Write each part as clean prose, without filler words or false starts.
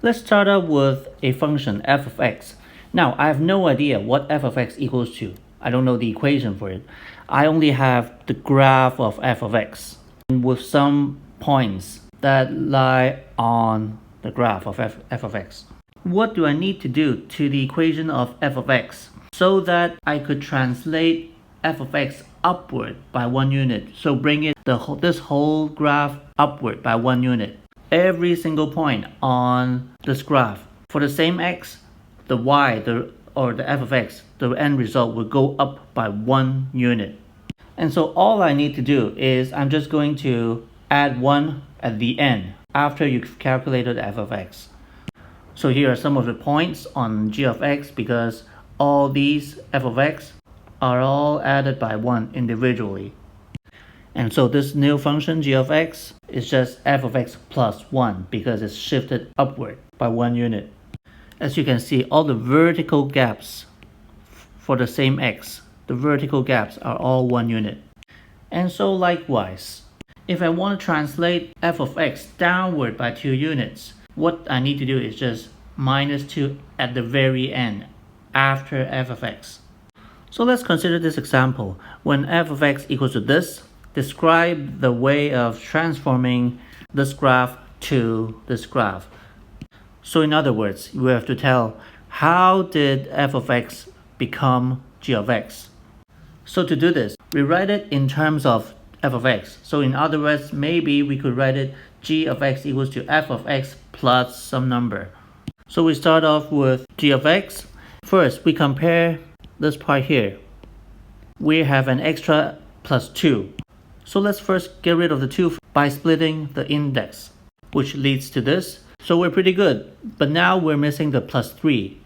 Let's start out with a function f of x. Now, I have no idea what f of x equals to. I don't know the equation for it. I only have the graph of f of x with some points that lie on the graph of f of x. What do I need to do to the equation of f of x so that I could translate f of x upward by 1 unit? So bring it this whole graph upward by 1 unit. Every single point on this graph, for the same x, the y, or the f of x, the end result will go up by 1 unit. And so all I need to do is I'm just going to add 1 at the end after you've calculated f of x. So here are some of the points on g of x, because all these f of x are all added by 1 individually. And so this new function g of x is just f of x plus 1 because it's shifted upward by 1 unit. As you can see, all the vertical gaps for the same x, the vertical gaps are all 1 unit. And so likewise, if I want to translate f of x downward by 2 units, what I need to do is just minus 2 at the very end after f of x. So let's consider this example. When f of x equals to this, describe the way of transforming this graph to this graph. So in other words, we have to tell how did f of x become g of x. So to do this, we write it in terms of f of x. So in other words, maybe we could write it g of x equals to f of x plus some number. So we start off with g of x. First, we compare this part here. We have an extra plus 2. So let's first get rid of the 2 by splitting the index, which leads to this. So we're pretty good, but now we're missing the plus 3.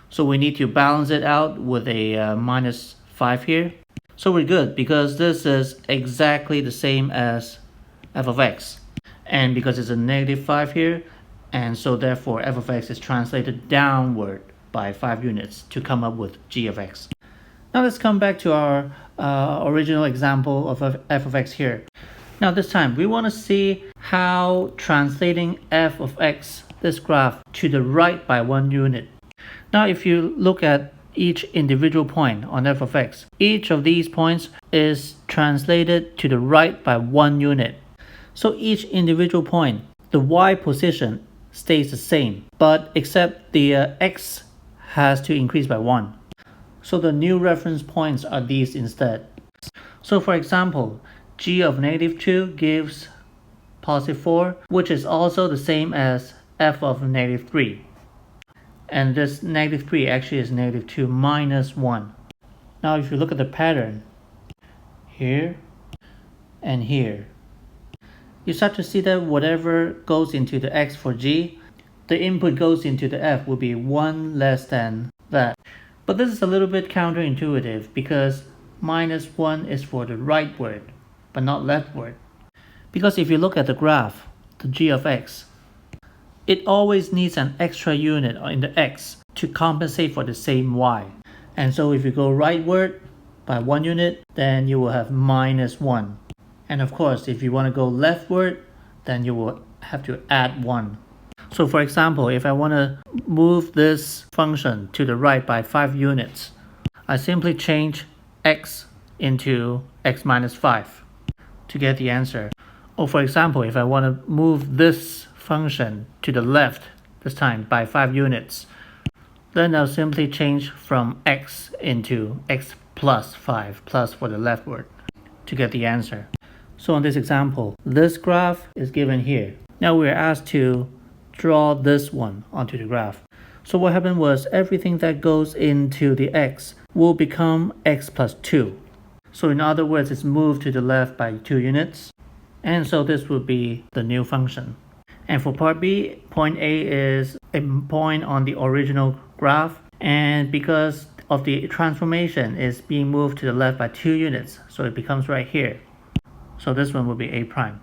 So we need to balance it out with a minus 5 here. So we're good because this is exactly the same as f of x. And because it's a negative 5 here, and so therefore f of x is translated downward by 5 units to come up with g of x. Now let's come back to our original example of f of x here. Now this time we want to see how translating f of x, this graph, to the right by 1 unit. Now if you look at each individual point on f of x, each of these points is translated to the right by 1 unit. So each individual point, the y position stays the same, but except the x has to increase by 1. So the new reference points are these instead. So for example, g of negative 2 gives positive 4, which is also the same as f of negative 3. And this negative 3 actually is negative 2 minus 1. Now if you look at the pattern, here and here, you start to see that whatever goes into the x for g, the input goes into the f will be 1 less than that. But this is a little bit counterintuitive because minus 1 is for the rightward, but not leftward. Because if you look at the graph, the g of x, it always needs an extra unit in the x to compensate for the same y. And so if you go rightward by 1 unit, then you will have minus 1. And of course, if you want to go leftward, then you will have to add 1. So for example, if I want to move this function to the right by 5 units, I simply change x into x minus 5 to get the answer. Or for example, if I want to move this function to the left, this time by 5 units, then I'll simply change from x into x plus 5, plus for the leftward, to get the answer. So in this example, this graph is given here. Now we're asked to draw this one onto the graph. So what happened was everything that goes into the x will become x plus 2. So in other words, it's moved to the left by 2 units. And so this will be the new function. And for part B, point A is a point on the original graph. And because of the transformation is being moved to the left by 2 units, so it becomes right here. So this one will be A prime.